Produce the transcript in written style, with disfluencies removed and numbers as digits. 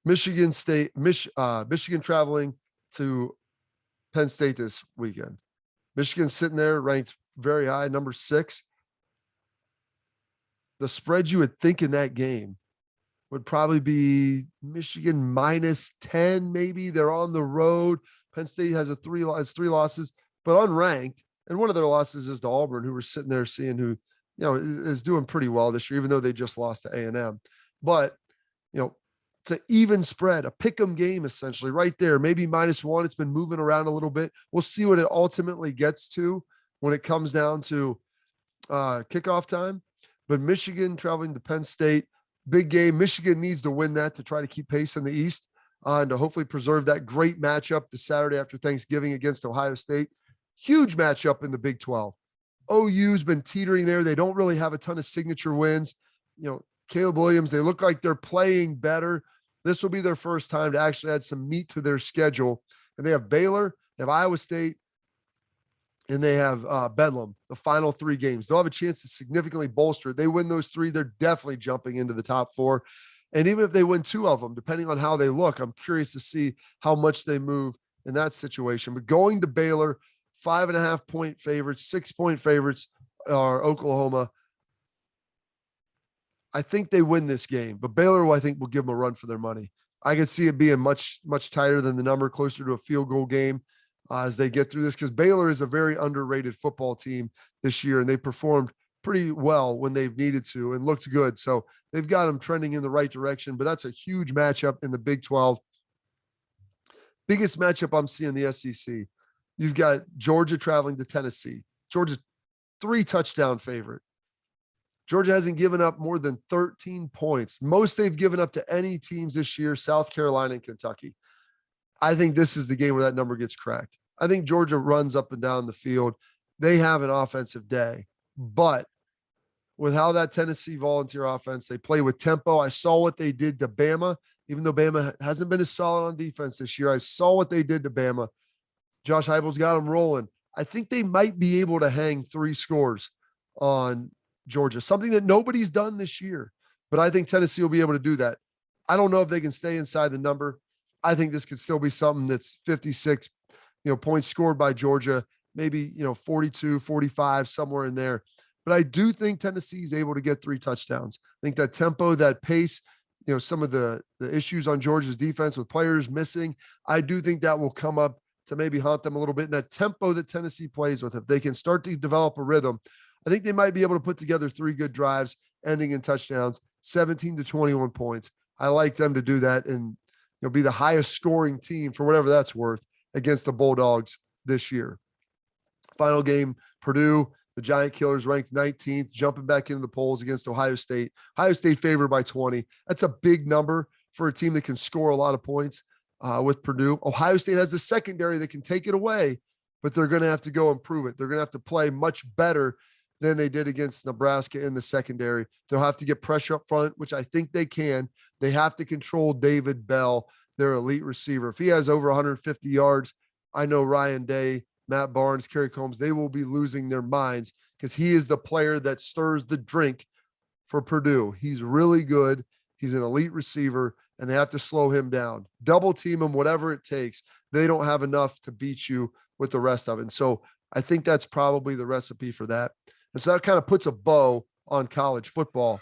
Michigan traveling to Penn State this weekend. Michigan's sitting there ranked very high, number 6. The spread you would think in that game would probably be Michigan -10, maybe. They're on the road. Penn State has 3 losses, but unranked. And one of their losses is to Auburn, who were sitting there seeing who, is doing pretty well this year, even though they just lost to A&M. But, it's an even spread, a pick 'em game, essentially, right there. Maybe -1. It's been moving around a little bit. We'll see what it ultimately gets to when it comes down to kickoff time. But Michigan traveling to Penn State, big game. Michigan needs to win that to try to keep pace in the East and to hopefully preserve that great matchup the Saturday after Thanksgiving against Ohio State. Huge matchup in the Big 12. OU's been teetering there. They don't really have a ton of signature wins. Caleb Williams, they look like they're playing better. This will be their first time to actually add some meat to their schedule. And they have Baylor, they have Iowa State, and they have Bedlam, the final 3 games. They'll have a chance to significantly bolster it. They win those 3, they're definitely jumping into the top 4. And even if they win 2 of them, depending on how they look, I'm curious to see how much they move in that situation. But going to Baylor, 5.5-point favorites, 6-point favorites are Oklahoma. I think they win this game, but Baylor, I think, will give them a run for their money. I could see it being much, much tighter than the number, closer to a field goal game as they get through this, because Baylor is a very underrated football team this year, and they performed pretty well when they've needed to and looked good. So they've got them trending in the right direction, but that's a huge matchup in the Big 12. Biggest matchup I'm seeing in the SEC. You've got Georgia traveling to Tennessee. Georgia 3-touchdown favorite. Georgia hasn't given up more than 13 points. Most they've given up to any teams this year, South Carolina and Kentucky. I think this is the game where that number gets cracked. I think Georgia runs up and down the field. They have an offensive day, but with how that Tennessee Volunteer offense, they play with tempo. I saw what they did to Bama, even though Bama hasn't been as solid on defense this year. I saw what they did to Bama. Josh Heupel's got them rolling. I think they might be able to hang 3 scores on Georgia, something that nobody's done this year, but I think Tennessee will be able to do that. I don't know if they can stay inside the number. I think this could still be something that's 56, points scored by Georgia, maybe, 42, 45, somewhere in there. But I do think Tennessee is able to get 3 touchdowns. I think that tempo, that pace, some of the issues on Georgia's defense with players missing, I do think that will come up to maybe haunt them a little bit. And that tempo that Tennessee plays with, if they can start to develop a rhythm, I think they might be able to put together 3 good drives ending in touchdowns, 17 to 21 points. I like them to do that and be the highest scoring team, for whatever that's worth, against the Bulldogs this year. Final game, Purdue, the Giant Killers ranked 19th, jumping back into the polls against Ohio State. Ohio State favored by 20. That's a big number for a team that can score a lot of points with Purdue. Ohio State has a secondary that can take it away, but they're going to have to go improve it. They're going to have to play much better than they did against Nebraska in the secondary. They'll have to get pressure up front, which I think they can. They have to control David Bell, their elite receiver. If he has over 150 yards, I know Ryan Day, Matt Barnes, Kerry Combs, they will be losing their minds because he is the player that stirs the drink for Purdue. He's really good. He's an elite receiver, and they have to slow him down. Double team him, whatever it takes. They don't have enough to beat you with the rest of it. And so I think that's probably the recipe for that. And so that kind of puts a bow on college football.